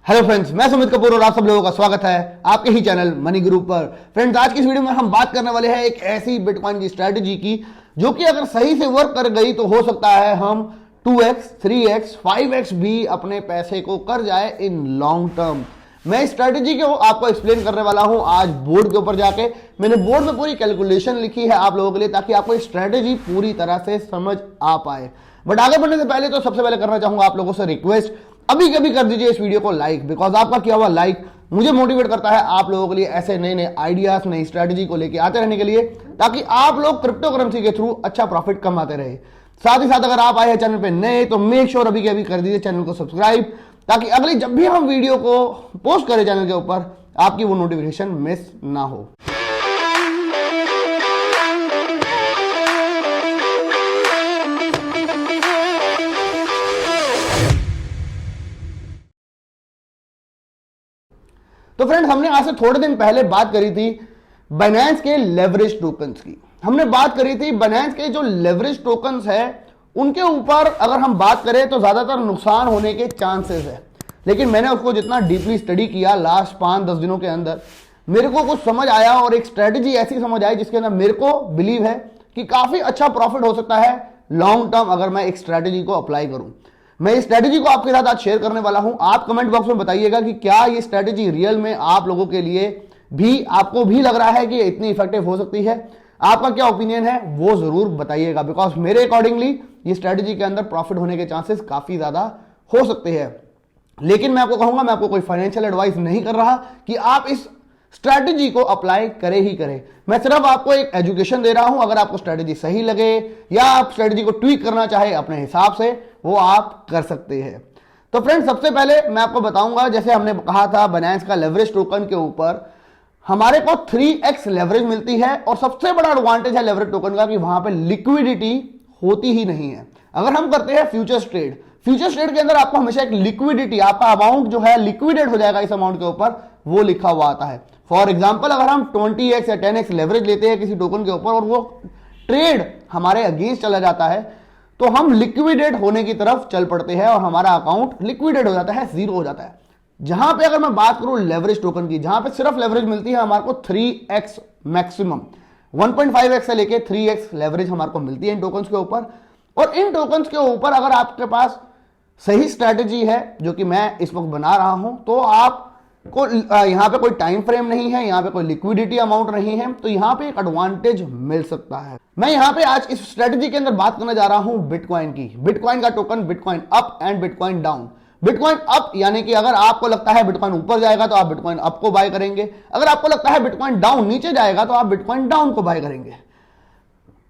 Hello friends, मैं सुमित कपूर और आप सब लोगों का स्वागत है आपके ही चैनल मनी गुरु पर। फ्रेंड्स, आज की इस वीडियो में हम बात करने वाले हैं एक ऐसी बिटकॉइन की स्ट्रेटजी की जो कि अगर सही से वर्क कर गई तो हो सकता है हम 2x, 3x, 5x भी अपने पैसे को कर जाए इन लॉन्ग टर्म। मैं इस स्ट्रेटजी को आपको एक्सप्लेन करने वाला हूं आज बोर्ड के ऊपर जाके। मैंने बोर्ड में पूरी कैलकुलेशन लिखी है आप लोगों के लिए ताकि आपको स्ट्रेटजी पूरी तरह से समझ आ पाए। बट आगे बढ़ने से पहले तो सबसे पहले करना चाहूंगा आप लोगों से रिक्वेस्ट, अभी कभी कर दीजिए इस वीडियो को लाइक, बिकॉज आपका किया हुआ लाइक मुझे मोटिवेट करता है आप लोगों के लिए ऐसे नए नए आइडियाज, नई स्ट्रेटजी को लेके आते रहने के लिए, ताकि आप लोग क्रिप्टो करेंसी के थ्रू अच्छा प्रॉफिट कमाते रहे। साथ ही साथ अगर आप आए हैं चैनल पे नए तो मेक श्योर अभी के अभी कर दीजिए चैनल को सब्सक्राइब, ताकि अगली जब भी हम वीडियो को पोस्ट करें चैनल के ऊपर आपकी वो नोटिफिकेशन मिस ना हो। तो फ्रेंड्स, हमने आज से थोड़े दिन पहले बात करी थी बाइनेंस के लेवरेज टोकन्स की। हमने बात करी थी बाइनेंस के जो लेवरेज टोकन्स है उनके ऊपर अगर हम बात करें तो ज्यादातर नुकसान होने के चांसेस है। लेकिन मैंने उसको जितना डीपली स्टडी किया लास्ट 5-10 दिनों के अंदर, मेरे को कुछ समझ आया और एक स्ट्रेटजी ऐसी समझ आई जिसके अंदर मेरे को बिलीव है कि काफी अच्छा प्रॉफिट हो सकता है लॉन्ग टर्म अगर मैं एक स्ट्रेटजी को अप्लाई करूं। मैं इस स्ट्रेटजी को आपके साथ आज शेयर करने वाला हूं। आप कमेंट बॉक्स में बताइएगा कि क्या ये स्ट्रेटजी रियल में आप लोगों के लिए भी, आपको भी लग रहा है कि इतनी इफेक्टिव हो सकती है। आपका क्या ओपिनियन है वो जरूर बताइएगा, बिकॉज मेरे अकॉर्डिंगली ये स्ट्रेटजी के अंदर प्रॉफिट होने के चांसेस काफी ज्यादा हो सकते हैं। लेकिन मैं आपको कहूंगा, मैं आपको कोई फाइनेंशियल एडवाइस नहीं कर रहा कि आप इस स्ट्रैटेजी को अप्लाई करें ही करें। मैं सिर्फ आपको एक एजुकेशन दे रहा हूं। अगर आपको स्ट्रैटेजी सही लगे या आप स्ट्रैटेजी को ट्वीक करना चाहे अपने हिसाब से, वो आप कर सकते हैं। तो फ्रेंड्स, सबसे पहले मैं आपको बताऊंगा, जैसे हमने कहा था बाइनेंस का लेवरेज टोकन के ऊपर हमारे को 3x लेवरेज मिलती है और सबसे बड़ा एडवांटेज है लेवरेज टोकन का कि वहां पे लिक्विडिटी होती ही नहीं है। अगर हम करते हैं फ्यूचर्स ट्रेड, फ्यूचर्स ट्रेड के अंदर आपको हमेशा एक लिक्विडिटी, आपका अमाउंट जो है लिक्विडेट हो जाएगा इस अमाउंट के ऊपर, वो लिखा हुआ आता है। फॉर एग्जांपल, अगर हम 20x या 10x लेवरेज लेते हैं किसी टोकन के ऊपर और वो ट्रेड हमारे अगेंस्ट चला जाता है तो हम लिक्विडेट होने की तरफ चल पड़ते हैं और हमारा अकाउंट लिक्विडेट हो जाता है, जीरो हो जाता है। जहां पे अगर मैं बात करूं लेवरेज टोकन की, जहां पे सिर्फ लेवरेज मिलती है हमारे को 3x मैक्सिमम, 1.5x से लेके 3x लेवरेज हमारे को मिलती है इन टोकन्स के ऊपर। और इन टोकन्स के ऊपर अगर आपके पास सही स्ट्रैटेजी है जो कि मैं इस वक्त बना रहा हूं, तो आप को यहां पे कोई टाइम फ्रेम नहीं है, यहां पे कोई लिक्विडिटी अमाउंट नहीं है, तो यहां पे एक एडवांटेज मिल सकता है। मैं यहां पे आज इस स्ट्रेटजी के अंदर बात करने जा रहा हूं बिटकॉइन की। बिटकॉइन का token bitcoin up and bitcoin down. Bitcoin up यानी कि अगर आपको लगता है बिटकॉइन ऊपर जाएगा तो आप बिटकॉइन अप को बाय करेंगे, अगर आपको लगता है बिटकॉइन डाउन नीचे जाएगा तो आप बिटकॉइन डाउन को बाय करेंगे।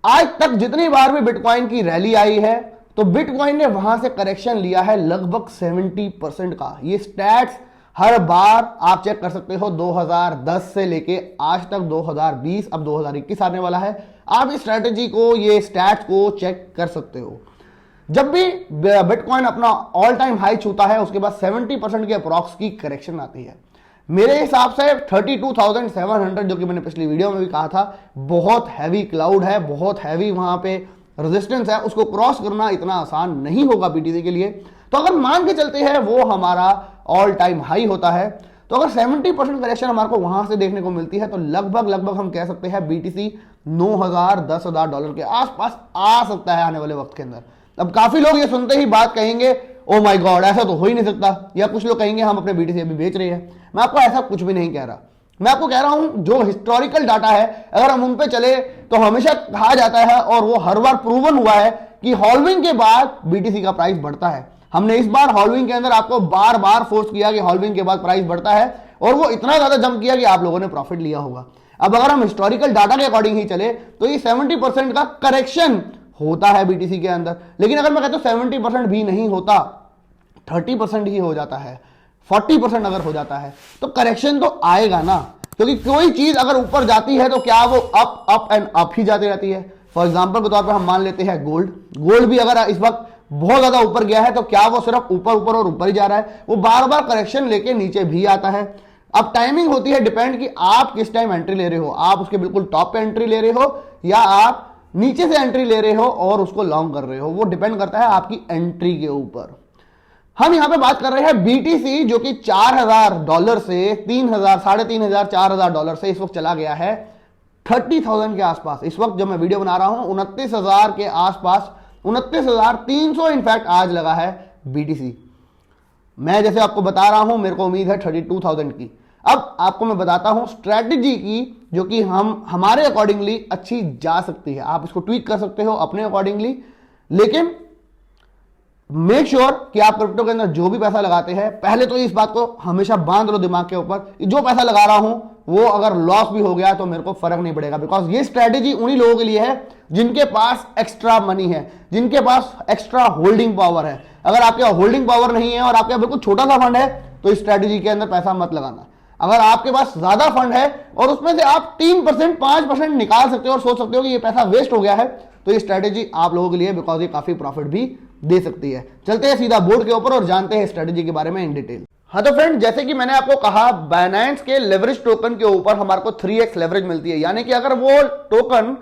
आज तक जितनी बार भी बिटकॉइन की रैली आई है तो बिटकॉइन ने वहां से करेक्शन लिया है लगभग 70% का। ये स्टैट्स हर बार आप चेक कर सकते हो, 2010 से लेके आज तक 2020, अब 2021 आने वाला है। आप इस स्ट्रैटेजी को, ये स्टैट्स को चेक कर सकते हो। जब भी बिटकॉइन अपना ऑल टाइम हाई छूता है उसके बाद 70% के अप्रॉक्स की करेक्शन आती है। मेरे हिसाब से 32,700, जो कि मैंने पिछली वीडियो में भी कहा था, बहुत हैवी क्लाउड है, बहुत हैवी वहां पे रेजिस्टेंस है, उसको क्रॉस करना इतना आसान नहीं होगा बीटीसी के लिए। तो अगर मान के चलते हैं वो हमारा ऑल टाइम हाई होता है, तो अगर 70% करेक्शन हमारे को वहां से देखने को मिलती है तो लगभग हम कह सकते हैं बीटीसी 9,000 10,000 डॉलर के आसपास आ सकता है आने वाले वक्त के अंदर। अब काफी लोग ये सुनते ही बात कहेंगे, ओ माय गॉड, ऐसा तो हो ही नहीं सकता, या कुछ लोग कहेंगे हम अपने बीटीसी अभी बेच रहे हैं। मैं आपको ऐसा कुछ भी नहीं कह रहा। मैं आपको कह रहा हूं जो हिस्टोरिकल डाटा है अगर हम उन पे चले तो हमेशा कहा जाता है और वो हर बार प्रूवन हुआ है कि हॉल्विंग के बाद बीटीसी का प्राइस बढ़ता है। हमने इस बार हॉल्विंग के अंदर आपको बार बार फोर्स किया कि हॉल्विंग के बाद प्राइस बढ़ता है और वो इतना ज्यादा जंप किया कि आप लोगों ने प्रॉफिट लिया होगा। अब अगर हम हिस्टोरिकल डाटा के अकॉर्डिंग ही चले तो ये 70% का करेक्शन होता है बीटीसी के अंदर। लेकिन अगर मैं कहता हूं 70% भी नहीं होता, 30% ही हो जाता है, 40% अगर हो जाता है, तो करेक्शन तो आएगा ना। क्योंकि कोई चीज अगर ऊपर जाती है तो क्या वो अप एंड अप ही जाती रहती है। फॉर एग्जांपल के तौर पर हम मान लेते हैं गोल्ड भी अगर इस वक्त बहुत ज्यादा ऊपर गया है तो क्या वो सिर्फ ऊपर और ऊपर ही जा रहा है, वो बार बार करेक्शन लेके नीचे भी आता है। अब टाइमिंग होती है डिपेंड कि आप किस टाइम एंट्री ले रहे हो, आप उसके बिल्कुल टॉप पे एंट्री ले रहे हो या आप नीचे से एंट्री ले रहे हो और उसको लॉन्ग कर रहे हो, वो डिपेंड करता है आपकी एंट्री के ऊपर। हम यहां पे बात कर रहे हैं बीटीसी जो कि $4,000 से 3,000, $3,500, $4,000 से इस वक्त चला गया है 30,000 के आसपास। इस वक्त जब मैं वीडियो बना रहा हूं 29,000 के आसपास, 29,300 इनफैक्ट आज लगा है बीटीसी। मैं जैसे आपको बता रहा हूं, मेरे को उम्मीद है 32,000 की। अब आपको मैं बताता हूं स्ट्रेटजी की जो कि हमारे अकॉर्डिंगली अच्छी जा सकती है। आप इसको ट्वीक कर सकते हो अपने अकॉर्डिंगली, लेकिन मेक श्योर कि आप क्रिप्टो के अंदर जो भी पैसा लगाते हैं, पहले तो इस बात को हमेशा बांध लो दिमाग के ऊपर, जो पैसा लगा रहा हूं वो अगर लॉस भी हो गया तो मेरे को फर्क नहीं पड़ेगा, बिकॉज ये स्ट्रेटेजी उन्हीं लोगों के लिए है जिनके पास एक्स्ट्रा मनी है, जिनके पास एक्स्ट्रा होल्डिंग पावर है। अगर आपके होल्डिंग पावर नहीं है और आपके बिल्कुल छोटा सा फंड है तो इस स्ट्रेटेजी के अंदर पैसा मत लगाना। अगर आपके पास ज्यादा फंड है और उसमें से आप 3%, 5% निकाल सकते हो और सोच सकते हो कि ये पैसा वेस्ट हो गया है, तो ये स्ट्रेटेजी आप लोगों के लिए, बिकॉज ये काफी प्रॉफिट भी दे सकती है। चलते हैं सीधा बोर्ड के ऊपर और जानते हैं स्ट्रेटेजी के बारे में इन डिटेल। हाँ तो फ्रेंड, जैसे कि मैंने आपको कहा, बाइनेंस के लेवरेज टोकन के ऊपर हमारे को 3x लेवरेज मिलती है। यानी कि अगर वो टोकन,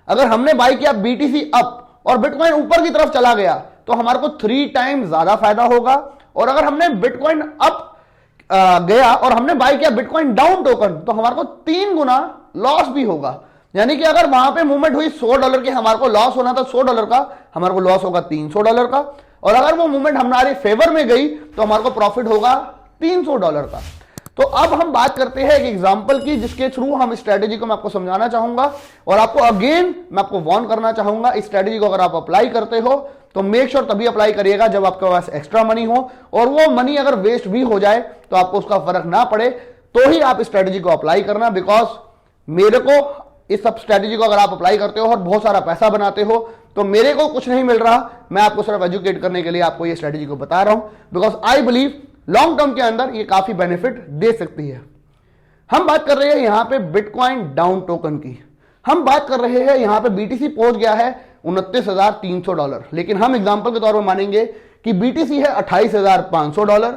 अगर हमने बाई किया बीटीसी अप और बिटकॉइन ऊपर की तरफ चला गया तो हमारे को 3 टाइम ज्यादा फायदा होगा। और अगर हमने बिटकॉइन अप गया और हमने बाई किया बिटकॉइन डाउन टोकन तो हमारे को 3 गुना लॉस भी होगा। यानी कि अगर वहां पे मूवमेंट हुई $100 की, हमारे को लॉस होना था $100 का, हमारे को लॉस होगा $300 का। और अगर वो मूवमेंट हमारे फेवर में गई तो हमारे को प्रॉफिट होगा $300 का। तो अब हम बात करते हैं एक एग्जांपल की, जिसके थ्रू हम स्ट्रेटेजी को मैं आपको समझाना चाहूंगा और आपको अगेन मैं आपको वार्न करना चाहूंगा, इस स्ट्रेटेजी को अगर आप अप्लाई करते हो तो मेक श्योर तभी अप्लाई करिएगा जब आपके पास एक्स्ट्रा मनी हो, और वो मनी अगर वेस्ट भी हो जाए तो आपको उसका फर्क ना पड़े तो ही आप स्ट्रेटेजी को अप्लाई करना। बिकॉज मेरे को इस सब स्ट्रेटेजी को अगर आप अप्लाई करते हो और बहुत सारा पैसा बनाते हो तो मेरे को कुछ नहीं मिल रहा, मैं आपको सिर्फ एजुकेट करने के लिए आपको ये स्ट्रेटेजी को बता रहा हूं, because I believe long term के अंदर ये काफी बेनिफिट दे सकती है। हम बात कर रहे हैं यहां पे बिटकॉइन डाउन टोकन की, हम बात कर रहे हैं यहां पे बीटीसी पहुंच गया है $29,300, लेकिन हम एग्जांपल के तौर पर मानेंगे कि बीटीसी है $28,500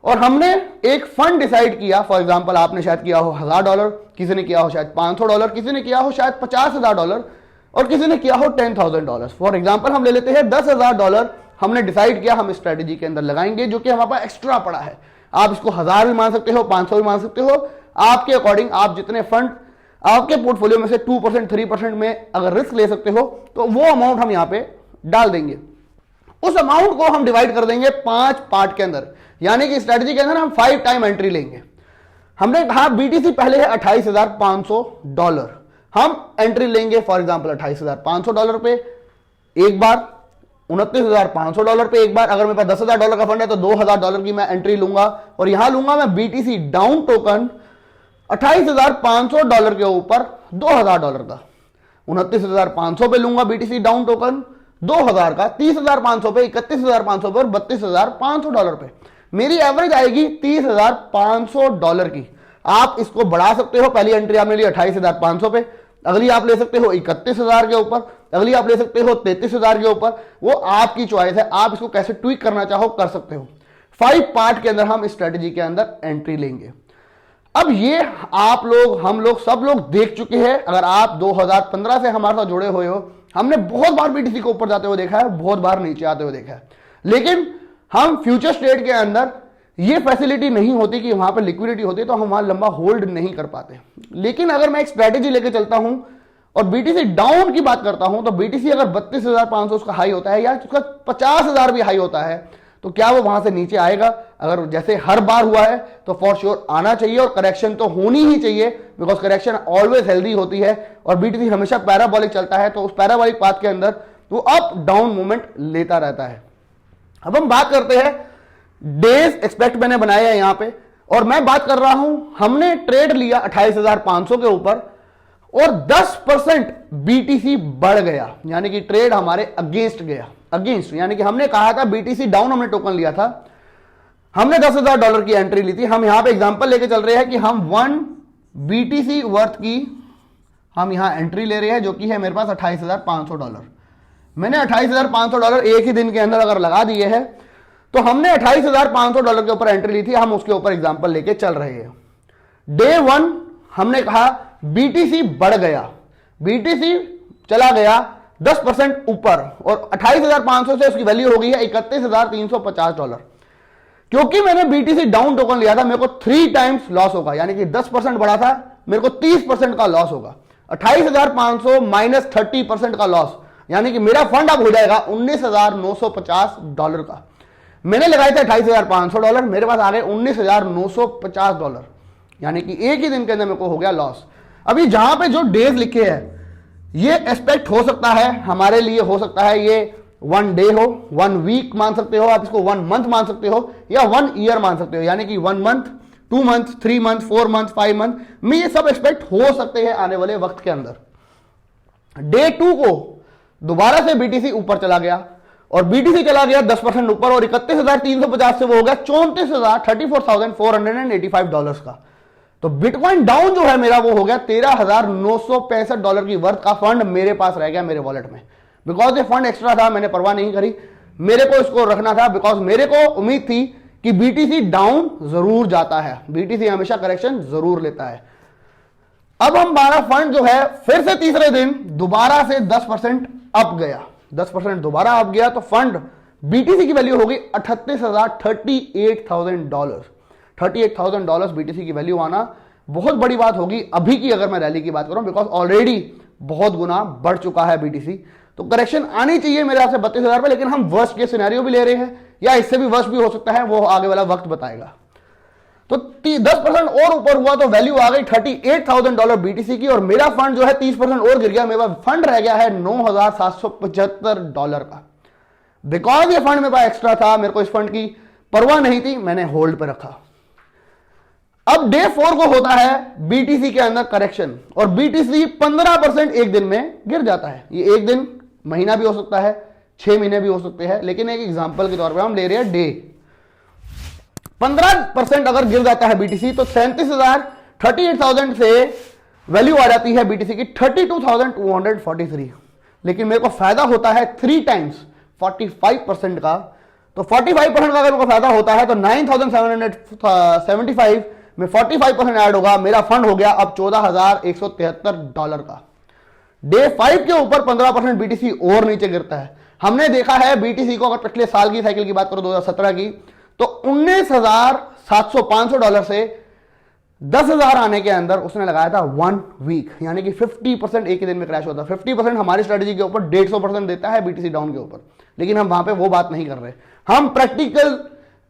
और हमने एक फंड डिसाइड किया। फॉर एग्जांपल आपने शायद किया हो $1,000, किसी ने किया हो शायद $500, किसी ने किया हो शायद $50,000 और किसी ने किया हो $10,000। फॉर एग्जांपल हम ले लेते हैं $10,000 हमने डिसाइड किया हम स्ट्रेटेजी के अंदर लगाएंगे, जो कि हमारे पास एक्स्ट्रा पड़ा है। आप इसको 1000 भी मान सकते हो, 500 भी मान सकते हो, आपके अकॉर्डिंग। आप जितने फंड आपके पोर्टफोलियो में से 2%, 3% में अगर रिस्क ले सकते हो तो वो अमाउंट हम यहां पे डाल देंगे। उस अमाउंट को हम डिवाइड कर देंगे 5 पार्ट के अंदर, यानी कि स्ट्रेटेजी के अंदर हम 5 टाइम एंट्री लेंगे। हमने कहा बीटीसी पहले है $28,500, हम एंट्री लेंगे फॉर एग्जांपल $28,500 पे एक बार, $29,500 पे एक बार। अगर मेरे पास $10,000 का फंड है तो $2,000 की मैं एंट्री लूंगा और यहां लूंगा मैं बीटीसी डाउन टोकन $28,500 के ऊपर $2,000 का। 29,500 पे लूंगा बीटीसी डाउन टोकन 2,000 का, 30,500 पे, 31,500 पे और $32,500 पे। मेरी एवरेज आएगी $30,500 की। आप इसको बढ़ा सकते हो, पहली एंट्री आपने ली 28,500 पे, अगली आप ले सकते हो 31,000 के ऊपर, अगली आप ले सकते हो 33,000 के ऊपर, वो आपकी चॉइस है। आप इसको कैसे ट्विक करना चाहो कर सकते हो। 5 पार्ट के अंदर हम इस स्ट्रेटेजी के अंदर एंट्री लेंगे। अब ये आप लोग, हम लोग, सब लोग देख चुके हैं। अगर आप 2015 से हमारे साथ जुड़े हुए हो, हमने बहुत बार बीटीसी को ऊपर जाते हुए देखा है, बहुत बार नीचे आते हुए देखा है, लेकिन हम फ्यूचर स्टेट के अंदर ये फैसिलिटी नहीं होती कि वहां पर लिक्विडिटी होती है, तो हम वहां लंबा होल्ड नहीं कर पाते। लेकिन अगर मैं एक स्ट्रेटेजी लेके चलता हूं और बीटीसी डाउन की बात करता हूं, तो बीटीसी अगर 32,500 उसका हाई होता है या उसका 50,000 भी हाई होता है, तो क्या वो वहां से नीचे आएगा? अगर जैसे हर बार हुआ है तो फॉर श्योर आना चाहिए, और करेक्शन तो होनी ही चाहिए, बिकॉज करेक्शन ऑलवेज हेल्दी होती है और बीटीसी हमेशा पैराबोलिक चलता है, तो उस पैराबोलिक पाथ के अंदर वो अप डाउन मूवमेंट लेता रहता है। अब हम बात करते हैं डेज एक्सपेक्ट मैंने बनाया है यहां पे, और मैं बात कर रहा हूं, हमने ट्रेड लिया 28,500 के ऊपर और 10% बीटीसी बढ़ गया, यानी कि ट्रेड हमारे अगेंस्ट गया। अगेंस्ट यानी कि हमने कहा था बीटीसी डाउन, हमने टोकन लिया था, हमने $10,000 की एंट्री ली थी। हम यहां पे एग्जांपल लेके चल रहे हैं कि हम 1 बीटीसी वर्थ की हम यहां एंट्री ले रहे हैं, जो कि है मेरे पास $28,500। मैंने $28,500 एक ही दिन के अंदर अगर लगा दिए हैं, तो हमने $28,500 के ऊपर एंट्री ली थी, हम उसके ऊपर एग्जांपल लेके चल रहे हैं। डे 1 हमने कहा बीटीसी बढ़ गया, बीटीसी चला गया 10% ऊपर और 28,500 से उसकी वैल्यू हो गई है $31,350। क्योंकि मैंने बीटीसी डाउन टोकन लिया था, मेरे को 3 टाइम्स लॉस होगा, यानी कि 10% बढ़ा था, मेरे को 30% का लॉस होगा। 28,500 माइनस 30% का लॉस, यानी कि मेरा फंड अब हो जाएगा $19,950 का। मैंने लगाए थे $28,500, मेरे पास आ गए $19,950, यानी कि एक ही दिन के अंदर मेरे को हो गया लॉस। अभी जहां पे जो डेज लिखे हैं, ये एक्सपेक्ट हो सकता है हमारे लिए, हो सकता है ये 1 डे हो, 1 वीक मान सकते हो आप इसको, 1 मंथ मान सकते हो, या 1 ईयर मान सकते हो, यानी कि 1 month, 2 month, 3 month, 4 month, 5 month में ये सब एक्सपेक्ट हो सकते हैं आने वाले वक्त के अंदर। डे 2 को दोबारा से बीटीसी ऊपर चला गया, और बीटीसी चला गया 10% ऊपर, और 31,350 से वो हो गया 34,485 डॉलर्स का। तो बिटकॉइन डाउन जो है मेरा, वो हो गया $13,965 की वर्थ का फंड मेरे पास रह गया मेरे वॉलेट में। बिकॉज ये फंड एक्स्ट्रा था, मैंने परवाह नहीं करी, मेरे को इसको रखना था, बिकॉज मेरे को उम्मीद थी कि बीटीसी डाउन जरूर जाता है, बीटीसी हमेशा करेक्शन जरूर लेता है। अब हमारा फंड जो है फिर से तीसरे दिन दोबारा से 10% अप गया, 10% दोबारा अप गया, तो फंड बीटीसी की वैल्यू हो गई $38,000 $38,000 बीटीसी की वैल्यू आना बहुत बड़ी बात होगी अभी की, अगर मैं रैली की बात करूं, बिकॉज ऑलरेडी बहुत गुना बढ़ चुका है बीटीसी। तो करेक्शन आनी चाहिए मेरे हिसाब से 32,000 पे, लेकिन हम वर्स्ट केस सिनेरियो भी ले रहे हैं, या इससे भी वर्स्ट भी हो सकता है, वो आगे वाला वक्त बताएगा। तो 10% और ऊपर हुआ तो वैल्यू आ गई $38,000 बीटीसी की, और मेरा फंड जो है 30% और गिर गया, मेरा फंड रह गया है $9,775 का। बिकॉज ये फंड मेरे पास एक्स्ट्रा था, मेरे को इस फंड की परवाह नहीं थी, मैंने होल्ड पे रखा। अब डे 4 को होता है बीटीसी के अंदर करेक्शन, और बीटीसी 15% एक दिन में गिर जाता है। ये एक दिन, महीना भी हो सकता है, 6 महीने भी हो सकते हैं, लेकिन एक एग्जांपल के तौर पे हम ले रहे हैं डे। 15% अगर गिर जाता है बीटीसी, तो 38,000 से वैल्यू आ जाती है बीटीसी की 32,243। लेकिन मेरे को फायदा होता है 3 टाइम्स 45% का। तो 45% का अगर मेरे को फायदा होता है तो 9,775 में 45% ऐड होगा, मेरा फंड हो गया अब $14,173 का। डे 5 के ऊपर 15% बीटीसी और नीचे गिरता है। हमने देखा है बीटीसी को, अगर पिछले साल की साइकिल की बात करो 2017 की, तो $19,500 से 10,000 आने के अंदर उसने लगाया था 1 वीक, यानी कि 50% एक ही दिन में क्रैश होता है। 50% हमारी स्ट्रेटेजी के ऊपर 150% देता है बीटीसी डाउन के ऊपर, लेकिन हम वहां पे वो बात नहीं कर रहे, हम प्रैक्टिकल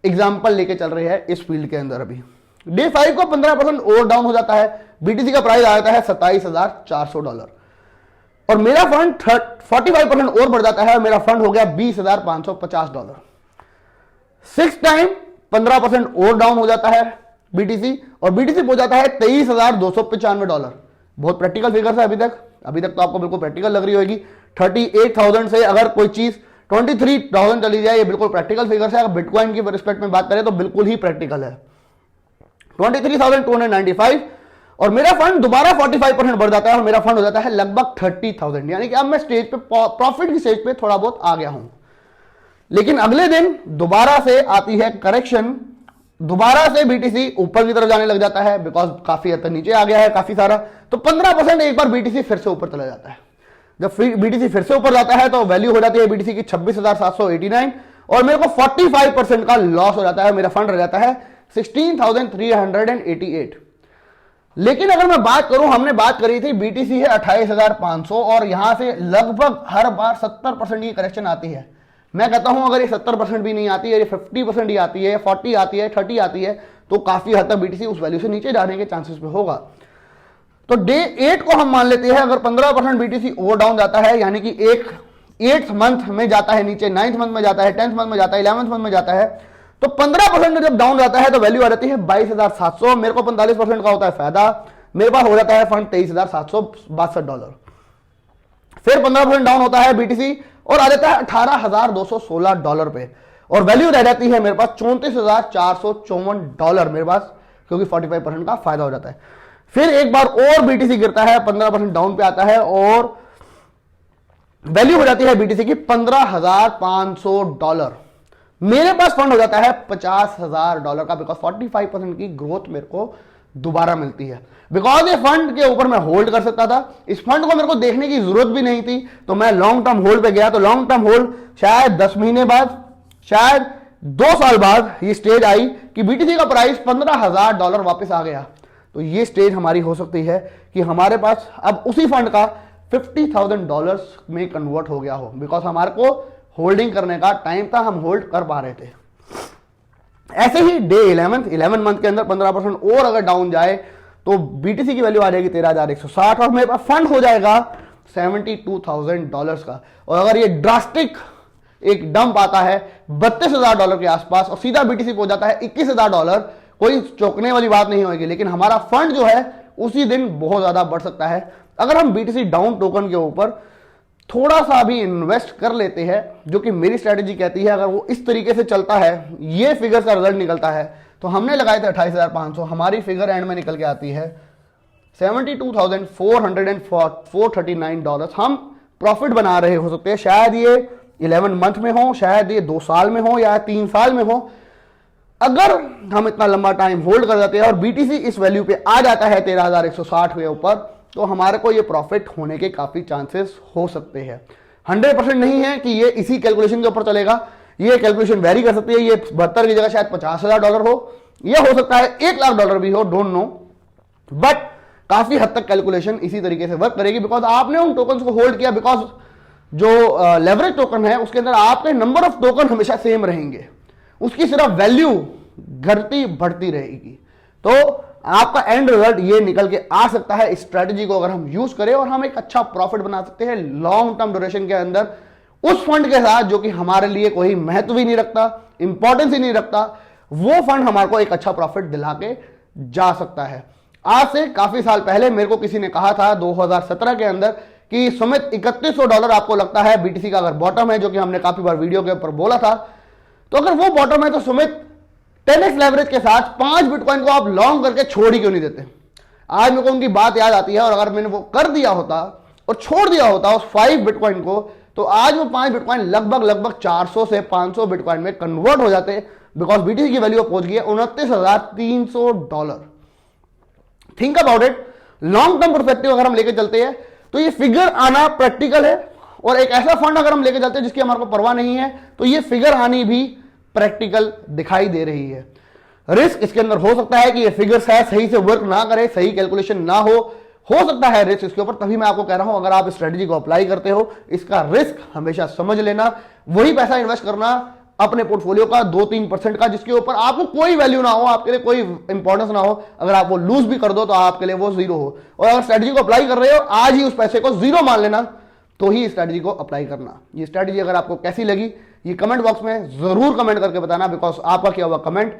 एग्जांपल लेके चल रहे हैं इस फील्ड के अंदर। अभी डे 5 को 15% और डाउन हो जाता है, बीटीसी का प्राइस आ जाता है $27,400, और मेरा फंड 45% और बढ़ जाता है, मेरा फंड हो गया $20,550। 6 टाइम 15% और डाउन हो जाता है बीटीसी, और बीटीसी हो जाता है $23,295। बहुत प्रैक्टिकल फिगर है अभी तक तो आपको बिल्कुल प्रैक्टिकल लग रही होगी। 38,000 से अगर कोई चीज 23,000 चली जाए, ये बिल्कुल प्रैक्टिकल फिगर है। अगर बिटकॉइन की रिस्पेक्ट में बात करें तो बिल्कुल ही प्रैक्टिकल है। 23,295, और मेरा फंड दोबारा 45% बढ़ जाता है, और मेरा फंड हो जाता है लगभग 30,000, यानी कि अब मैं स्टेज पे, प्रॉफिट की स्टेज पे थोड़ा बहुत आ गया हूं। लेकिन अगले दिन दोबारा से आती है करेक्शन, दोबारा से बीटीसी ऊपर की तरफ जाने लग जाता है, बिकॉज काफी हद तक नीचे आ गया है काफी सारा। तो 15% एक बार बीटीसी फिर से ऊपर चला जाता है। जब बीटीसी फिर से ऊपर जाता है तो वैल्यू हो जाती है बीटीसी की 26,789, और मेरे को 45% का लॉस हो जाता है, मेरा फंड रह जाता है 16,388। लेकिन अगर मैं बात करूं, हमने बात करी थी बीटीसी है 28,500, और यहां से लगभग हर बार 70% की करेक्शन आती है। मैं कहता हूं अगर ये 70% भी नहीं आती है, ये 50% ही आती है, 40 आती है, 30 आती है, तो काफी हद तक बीटीसी उस वैल्यू से नीचे जाने के चांसेस पे होगा। तो डे 8 को हम मान लेते हैं, अगर 15% बीटीसी ओवर डाउन जाता है, यानी कि एक 8th मंथ में जाता है नीचे, 9th मंथ में जाता है, 10th मंथ में जाता है, 11th मंथ में जाता है, तो 15% जब डाउन जाता है तो वैल्यू आ जाती है 22,700। मेरे को 45% का होता है फायदा, मेरे पास हो जाता है फंड $23,762। फिर 15% डाउन होता है बीटीसी और आ जाता है $18,216 पे, और वैल्यू रह जाती है मेरे पास $34,454 मेरे पास, क्योंकि 45% का फायदा हो जाता है। फिर एक बार और बीटीसी गिरता है, 15% डाउन पे आता है, और वैल्यू हो जाती है बीटीसी की $15,500। मेरे पास फंड हो जाता है $50,000 का, बिकॉज 45% की ग्रोथ मेरे को दोबारा मिलती है। बिकॉज ये फंड के ऊपर मैं होल्ड कर सकता था, इस फंड को मेरे को देखने की जरूरत भी नहीं थी, तो मैं लॉन्ग टर्म होल्ड पे गया। तो लॉन्ग टर्म होल्ड शायद 10 महीने बाद, शायद 2 साल बाद ये स्टेज आई कि बीटीसी का प्राइस $15,000 वापस आ गया, तो ये स्टेज हमारी हो सकती है कि हमारे पास अब उसी फंड का $50,000 में कन्वर्ट हो गया हो, बिकॉज हमारे को होल्डिंग करने का टाइम था, हम होल्ड कर पा रहे थे। ऐसे ही डे 11 मंथ के अंदर 15% और अगर डाउन जाए तो बीटीसी की वैल्यू आ जाएगी 13,160 और मेरे पास फंड हो जाएगा $72,000 का। और अगर ये ड्रास्टिक एक डंप आता है $32,000 के आसपास और सीधा बीटीसी पहुंच जाता है $21,000, कोई चौंकने वाली बात नहीं होगी, लेकिन हमारा फंड जो है उसी दिन बहुत ज्यादा बढ़ सकता है। अगर हम बीटीसी डाउन टोकन के ऊपर थोड़ा सा भी इन्वेस्ट कर लेते हैं, जो कि मेरी स्ट्रेटेजी कहती है, अगर वो इस तरीके से चलता है, ये फिगर का रिजल्ट निकलता है, तो हमने लगाए थे 28,500, हमारी फिगर एंड में निकल के आती है $72,439। हम प्रॉफिट बना रहे हो सकते हैं, शायद ये 11 मंथ में हो, शायद ये 2 साल में हो या 3 साल में हो। अगर हम इतना लंबा टाइम होल्ड कर जाते हैं और बीटीसी इस वैल्यू पे आ जाता है 13,160 के ऊपर, तो हमारे को ये प्रॉफिट होने के काफी चांसेस हो सकते हैं। 100% नहीं है कि ये इसी कैलकुलेशन के ऊपर चलेगा, ये कैलकुलेशन वेरी कर सकती है, ये 72 की जगह शायद $50,000 हो, यह हो सकता है $1,00,000 भी हो, डोंट नो, बट काफी हद तक कैलकुलेशन इसी तरीके से वर्क करेगी, बिकॉज आपने उन टोकन्स को होल्ड किया। बिकॉज जो लेवरेज टोकन है उसके अंदर आपके नंबर ऑफ टोकन हमेशा सेम रहेंगे, उसकी सिर्फ वैल्यू घटती बढ़ती रहेगी, तो आपका एंड रिजल्ट ये निकल के आ सकता है। इस स्ट्रेटजी को अगर हम यूज करें और हम एक अच्छा प्रॉफिट बना सकते हैं लॉन्ग टर्म ड्यूरेशन के अंदर उस फंड के साथ जो कि हमारे लिए कोई महत्व ही नहीं रखता, इंपॉर्टेंस ही नहीं रखता, वो फंड हमारे को एक अच्छा प्रॉफिट दिला के जा सकता है। आज से काफी साल पहले मेरे को किसी ने कहा था 2017 के अंदर कि सुमित $3100 आपको लगता है बीटीसी का अगर बॉटम है, जो कि हमने काफी बार वीडियो के ऊपर बोला था, तो अगर वो बॉटम है तो सुमित 10x लेवरेज के साथ 5 बिटकॉइन को आप लॉन्ग करके छोड़ ही क्यों नहीं देते। आज मेरे को उनकी बात याद आती है, और अगर मैंने वो कर दिया होता और छोड़ दिया होता उस 5 बिटकॉइन को, तो आज वो 5 बिटकॉइन लगभग 400 से 500 बिटकॉइन में कन्वर्ट हो जाते, बिकॉज बीटीसी की वैल्यू पहुंच गई है $29,300। Think about it, long term perspective अगर हम लेके चलते हैं तो ये फिगर आना प्रैक्टिकल है, और एक ऐसा फंड अगर हम लेके चलते हैं जिसकी हमारे को परवाह नहीं है, तो ये फिगर आनी भी प्रैक्टिकल दिखाई दे रही है। रिस्क इसके अंदर हो सकता है कि ये फिगर्स है सही से वर्क ना करे, सही कैलकुलेशन ना हो सकता है रिस्क इसके ऊपर। तभी मैं आपको कह रहा हूं अगर आप स्ट्रेटजी को अप्लाई करते हो, इसका रिस्क हमेशा समझ लेना, वही पैसा इन्वेस्ट करना अपने पोर्टफोलियो का 2-3% का, जिसके ऊपर आपको कोई वैल्यू ना हो, आपके लिए कोई इंपॉर्टेंस ना हो। अगर आप वो लूज भी कर दो तो आपके लिए वो जीरो हो, और अगर स्ट्रेटजी को अप्लाई कर रहे हो आज ही उस पैसे को जीरो मान लेना, तो ही स्ट्रेटजी को अप्लाई करना। ये स्ट्रेटजी अगर आपको कैसी लगी ये कमेंट बॉक्स में जरूर कमेंट करके बताना, बिकॉज आपका किया हुआ कमेंट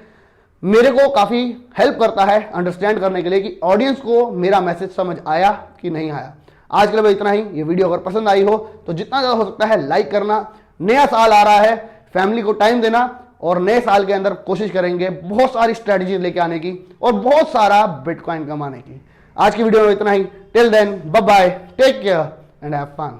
मेरे को काफी हेल्प करता है अंडरस्टैंड करने के लिए कि ऑडियंस को मेरा मैसेज समझ आया कि नहीं आया। आज के लिए इतना ही। ये वीडियो अगर पसंद आई हो तो जितना ज्यादा हो सकता है लाइक करना। नया साल आ रहा है, फैमिली को टाइम देना, और नए साल के अंदर कोशिश करेंगे बहुत सारी स्ट्रेटजी लेके आने की और बहुत सारा बिटकॉइन कमाने की। आज की वीडियो में इतना ही। Till then bye bye, take care and have fun.